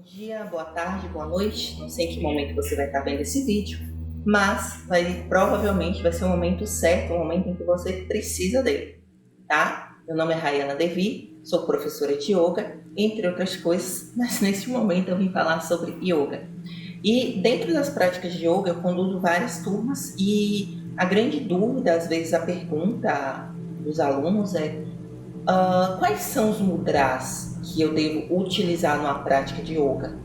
dia, boa tarde, boa noite. Não sei em que momento você vai estar vendo esse vídeo, mas provavelmente vai ser o momento certo, o momento em que você precisa dele, tá? Meu nome é Rayana Devi, sou professora de yoga, entre outras coisas, mas neste momento eu vim falar sobre yoga. E dentro das práticas de yoga eu conduzo várias turmas e a grande dúvida, às vezes a pergunta dos alunos é quais são os mudras que eu devo utilizar numa prática de yoga?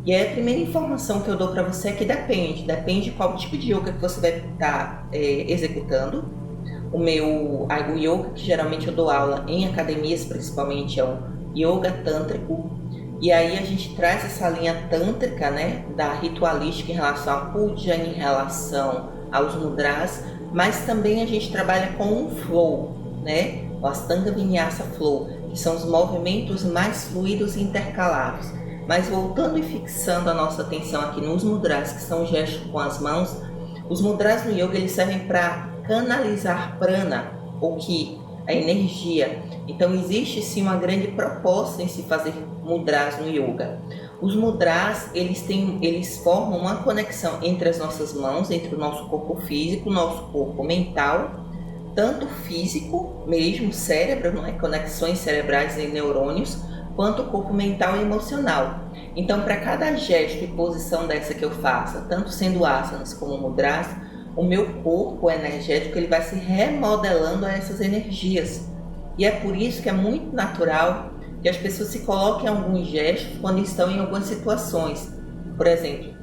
E aí a primeira informação que eu dou para você é que depende qual tipo de yoga que você vai estar executando. O yoga, que geralmente eu dou aula em academias, principalmente, é o yoga tântrico. E aí a gente traz essa linha tântrica, né, da ritualística em relação à puja, em relação aos mudras, mas também a gente trabalha com um flow, né, o Ashtanga Vinyasa Flow, que são os movimentos mais fluidos e intercalados. Mas voltando e fixando a nossa atenção aqui nos mudras, que são gestos com as mãos, os mudras no yoga eles servem para canalizar prana, ou ki, a energia. Então existe sim uma grande proposta em se fazer mudras no yoga. Os mudras eles formam uma conexão entre as nossas mãos, entre o nosso corpo físico, o nosso corpo mental, tanto físico mesmo, cérebro, não é? Conexões cerebrais e neurônios, quanto o corpo mental e emocional. Então, para cada gesto e posição dessa que eu faça, tanto sendo asanas como mudras, o meu corpo energético ele vai se remodelando a essas energias. E é por isso que é muito natural que as pessoas se coloquem em alguns gestos quando estão em algumas situações. Por exemplo,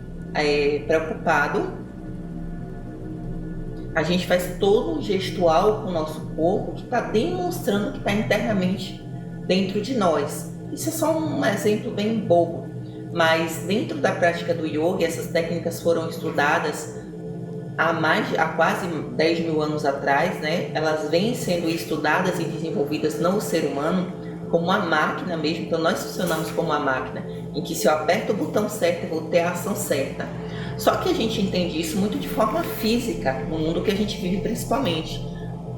preocupado, a gente faz todo um gestual com o nosso corpo que está demonstrando que está internamente dentro de nós. Isso é só um exemplo bem bobo, mas dentro da prática do yoga, essas técnicas foram estudadas há quase 10 mil anos atrás, né? Elas vêm sendo estudadas e desenvolvidas no ser humano como uma máquina mesmo. Então nós funcionamos como uma máquina em que se eu aperto o botão certo eu vou ter a ação certa. Só que a gente entende isso muito de forma física, no mundo que a gente vive principalmente.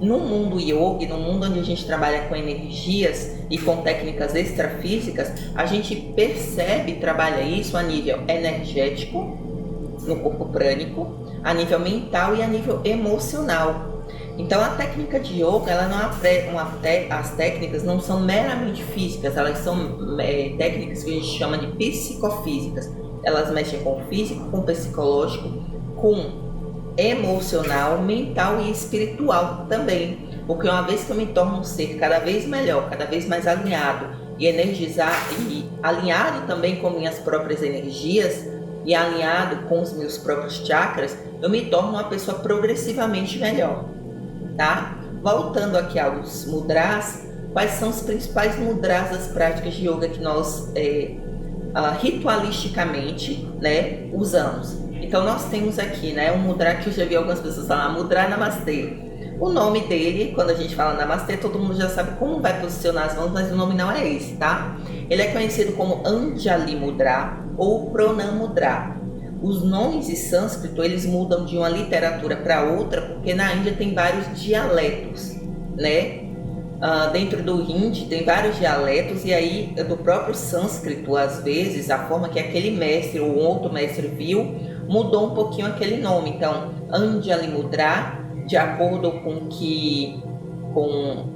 No mundo yoga, no mundo onde a gente trabalha com energias e com técnicas extrafísicas, a gente percebe e trabalha isso a nível energético, no corpo prânico, a nível mental e a nível emocional. Então a técnica de yoga, ela não as técnicas não são meramente físicas, elas são técnicas que a gente chama de psicofísicas. Elas mexem com o físico, com o psicológico, com emocional, mental e espiritual também. Porque uma vez que eu me torno um ser cada vez melhor, cada vez mais alinhado e alinhado também com minhas próprias energias e alinhado com os meus próprios chakras, eu me torno uma pessoa progressivamente melhor, tá? Voltando aqui aos mudras, quais são os principais mudras das práticas de yoga que nós ritualisticamente, né, usamos? Então nós temos aqui, né, um mudra que eu já vi algumas pessoas falar, mudra namastê. O nome dele, quando a gente fala namastê, todo mundo já sabe como vai posicionar as mãos, mas o nome não é esse, tá? Ele é conhecido como Anjali Mudra ou Pranam Mudra. Os nomes em sânscrito, eles mudam de uma literatura para outra, porque na Índia tem vários dialetos, né? Dentro do Hindi tem vários dialetos, e aí do próprio sânscrito, às vezes, a forma que aquele mestre ou outro mestre viu, mudou um pouquinho aquele nome. Então, Anjali Mudra, de acordo com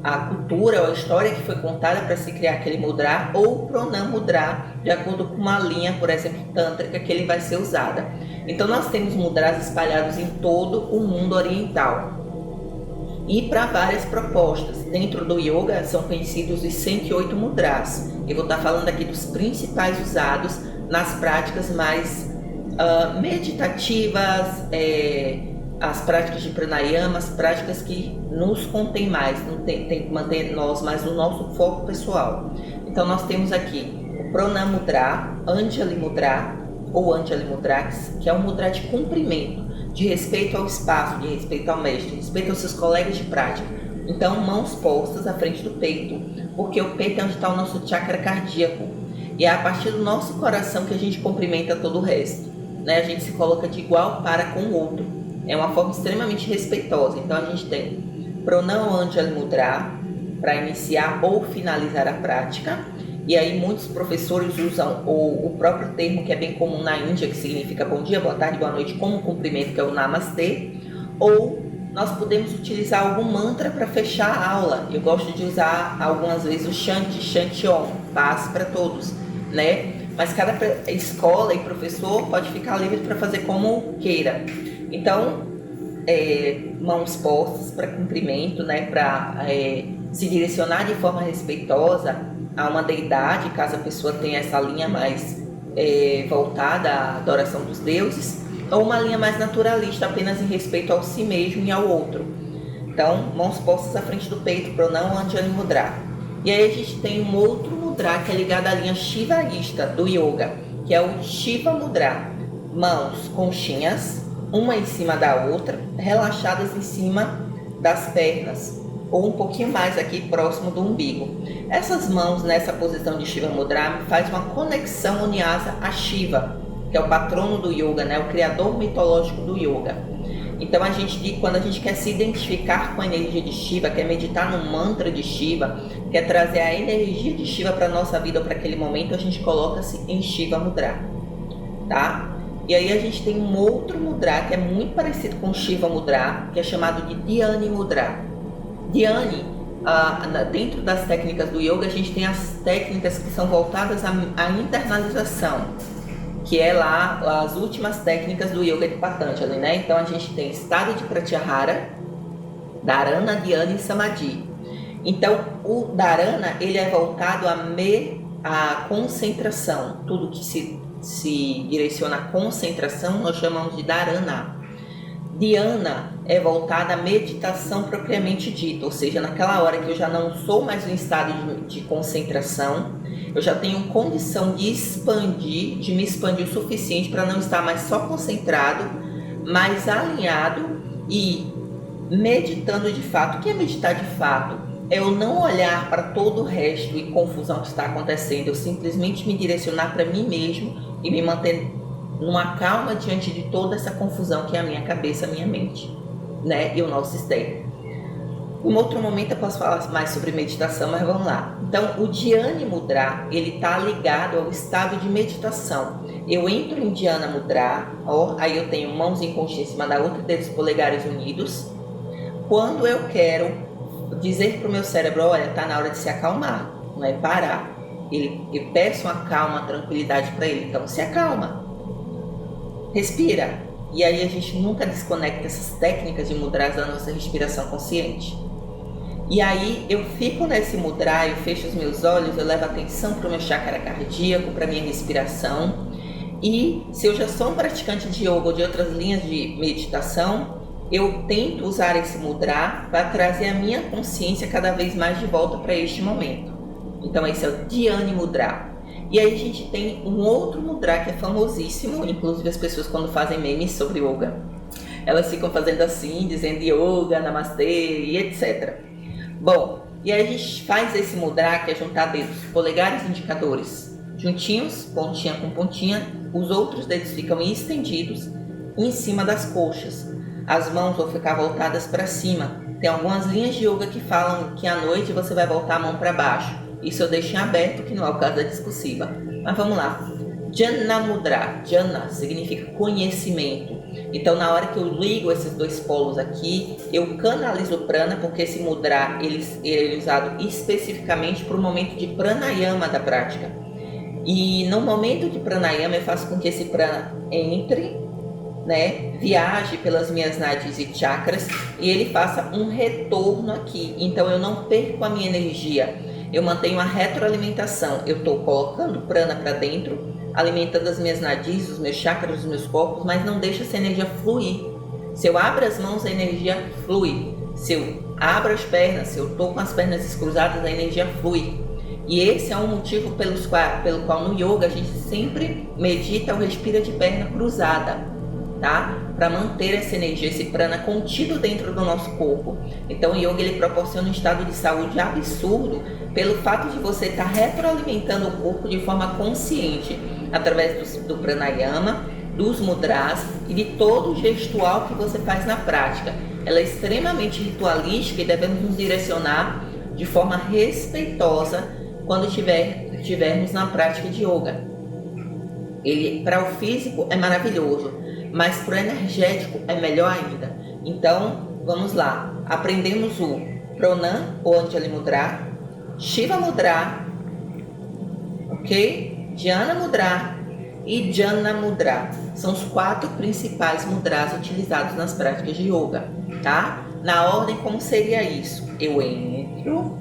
a cultura ou a história que foi contada para se criar aquele mudra, ou Pranam Mudra, de acordo com uma linha, por exemplo, tântrica, que ele vai ser usada. Então, nós temos mudras espalhados em todo o mundo oriental e para várias propostas. Dentro do yoga são conhecidos os 108 mudras. Eu vou estar falando aqui dos principais usados nas práticas mais meditativas, as práticas de pranayama, as práticas que nos contêm mais, não tem que manter nós mais no nosso foco pessoal. Então nós temos aqui o Pranam Mudra, Anjali Mudra ou Anjali Mudra, que é um mudra de cumprimento, de respeito ao espaço, de respeito ao mestre, de respeito aos seus colegas de prática. Então, mãos postas à frente do peito, porque o peito é onde está o nosso chakra cardíaco. E é a partir do nosso coração que a gente cumprimenta todo o resto, né? A gente se coloca de igual para com o outro. É uma forma extremamente respeitosa. Então, a gente tem Pranam Anjali Mudra para iniciar ou finalizar a prática. E aí muitos professores usam o próprio termo que é bem comum na Índia, que significa bom dia, boa tarde, boa noite, como cumprimento, que é o Namastê. Ou nós podemos utilizar algum mantra para fechar a aula. Eu gosto de usar algumas vezes o Shanti Om, paz para todos, né? Mas cada escola e professor pode ficar livre para fazer como queira. Então, mãos postas para cumprimento, né? Para se direcionar de forma respeitosa a uma deidade, caso a pessoa tenha essa linha mais voltada à adoração dos deuses, ou uma linha mais naturalista, apenas em respeito ao si mesmo e ao outro. Então, mãos postas à frente do peito, Pranam Anjali Mudra. E aí a gente tem um outro mudra que é ligado à linha shivaísta do yoga, que é o Shiva Mudra. Mãos conchinhas, uma em cima da outra, relaxadas em cima das pernas, ou um pouquinho mais aqui próximo do umbigo. Essas mãos nessa posição de Shiva Mudra faz uma conexão uniasa a Shiva, que é o patrono do yoga, né? O criador mitológico do yoga. Então quando a gente quer se identificar com a energia de Shiva, quer meditar no mantra de Shiva, quer trazer a energia de Shiva para a nossa vida ou para aquele momento, a gente coloca-se em Shiva Mudra, tá? E aí a gente tem um outro mudra que é muito parecido com o Shiva Mudra, que é chamado de Dhyani Mudra. Dhyani, dentro das técnicas do yoga, a gente tem as técnicas que são voltadas à internalização, que é lá as últimas técnicas do yoga de Patanjali, né? Então a gente tem estado de Pratyahara, Dharana, Dhyana e Samadhi. Então o Dharana, ele é voltado à concentração. Tudo que se direciona à concentração nós chamamos de Dharana. Dhyana é voltada à meditação propriamente dita, ou seja, naquela hora que eu já não sou mais em estado de concentração, eu já tenho condição de me expandir o suficiente para não estar mais só concentrado, mais alinhado e meditando de fato. O que é meditar de fato? É eu não olhar para todo o resto e confusão que está acontecendo, eu simplesmente me direcionar para mim mesmo e me manter numa calma diante de toda essa confusão que é a minha cabeça, a minha mente, né? E o nosso sistema. Em outro momento eu posso falar mais sobre meditação, mas vamos lá. Então, o Dhyani Mudra, ele está ligado ao estado de meditação. Eu entro em Dhyana Mudra, aí eu tenho mãos em conchinha em cima da outra, dedos polegares unidos. Quando eu quero dizer para o meu cérebro, olha, está na hora de se acalmar, não é parar. Eu peço uma calma, uma tranquilidade para ele, então se acalma. Respira. E aí a gente nunca desconecta essas técnicas de mudras da nossa respiração consciente. E aí eu fico nesse mudra, eu fecho os meus olhos, eu levo atenção para o meu chakra cardíaco, para a minha respiração. E se eu já sou um praticante de yoga ou de outras linhas de meditação, eu tento usar esse mudra para trazer a minha consciência cada vez mais de volta para este momento. Então esse é o Dhyani Mudra. E aí a gente tem um outro mudra que é famosíssimo, inclusive as pessoas quando fazem memes sobre yoga, elas ficam fazendo assim, dizendo yoga, namastê e etc. Bom, e aí a gente faz esse mudra que é juntar dedos polegares e indicadores juntinhos, pontinha com pontinha, os outros dedos ficam estendidos em cima das coxas. As mãos vão ficar voltadas para cima. Tem algumas linhas de yoga que falam que à noite você vai voltar a mão para baixo. Isso eu deixo em aberto, que não é o caso da discursiva. Mas vamos lá. Jnana Mudra. Jnana significa conhecimento. Então, na hora que eu ligo esses dois polos aqui, eu canalizo o prana, porque esse mudra ele é usado especificamente para o momento de pranayama da prática. E no momento de pranayama, eu faço com que esse prana entre, né, viaje pelas minhas nadis e chakras e ele faça um retorno aqui. Então, eu não perco a minha energia. Eu mantenho a retroalimentação, eu estou colocando prana para dentro, alimentando as minhas nadis, os meus chakras, os meus corpos, mas não deixa essa energia fluir. Se eu abro as mãos, a energia flui. Se eu abro as pernas, se eu estou com as pernas descruzadas, a energia flui. E esse é um motivo pelo qual no yoga a gente sempre medita ou respira de perna cruzada, tá? Para manter essa energia, esse prana contido dentro do nosso corpo. Então o yoga ele proporciona um estado de saúde absurdo pelo fato de você estar retroalimentando o corpo de forma consciente, através do pranayama, dos mudras e de todo o gestual que você faz na prática. Ela é extremamente ritualística e devemos nos direcionar de forma respeitosa quando estiver tivermos na prática de yoga. Ele, para o físico, é maravilhoso, mas para o energético é melhor ainda. Então, vamos lá. Aprendemos o Pranam ou Anjali Mudra, Shiva Mudra, ok? Dhyana Mudra e Jana Mudra. São os 4 principais mudras utilizados nas práticas de yoga, tá? Na ordem, como seria isso? Eu entro,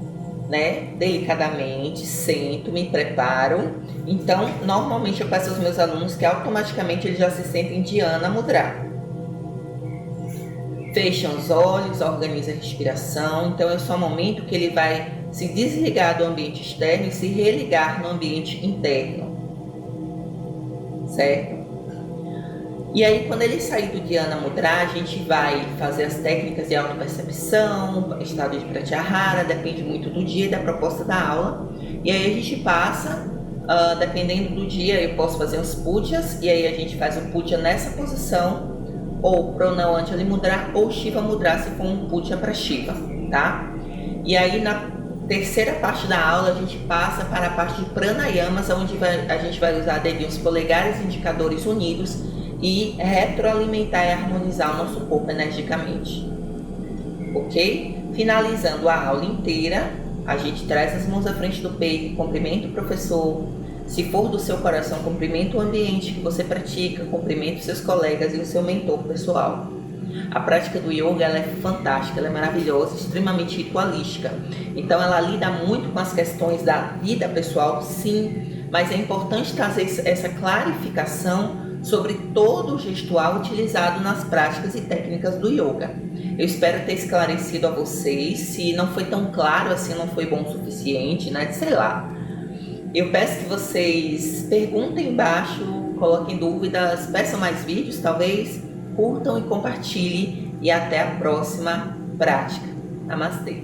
né, delicadamente, sento, me preparo. Então, normalmente eu peço aos meus alunos que automaticamente eles já se sentem em Dhyana Mudra. Fecham os olhos, organiza a respiração. Então, é só o momento que ele vai se desligar do ambiente externo e se religar no ambiente interno, certo? E aí, quando ele sair do Dhyana Mudra, a gente vai fazer as técnicas de autopercepção, estado de Pratyahara, depende muito do dia e da proposta da aula. E aí a gente passa, dependendo do dia, eu posso fazer os pujas, e aí a gente faz o puja nessa posição, ou Pranam Anjali Mudra, ou Shiva Mudra, se for um puja para Shiva, tá? E aí, na terceira parte da aula, a gente passa para a parte de pranayamas, onde a gente vai usar dedinhos polegares e indicadores unidos, e retroalimentar e harmonizar o nosso corpo energicamente, ok? Finalizando a aula inteira, a gente traz as mãos à frente do peito, cumprimenta o professor. Se for do seu coração, cumprimenta o ambiente que você pratica, cumprimenta os seus colegas e o seu mentor pessoal. A prática do yoga ela é fantástica, ela é maravilhosa, extremamente ritualística. Então ela lida muito com as questões da vida pessoal, sim, mas é importante trazer essa clarificação sobre todo o gestual utilizado nas práticas e técnicas do yoga. Eu espero ter esclarecido a vocês. Se não foi tão claro assim, não foi bom o suficiente, né? Sei lá. Eu peço que vocês perguntem embaixo, coloquem dúvidas, peçam mais vídeos, talvez, curtam e compartilhem. E até a próxima prática. Namastê!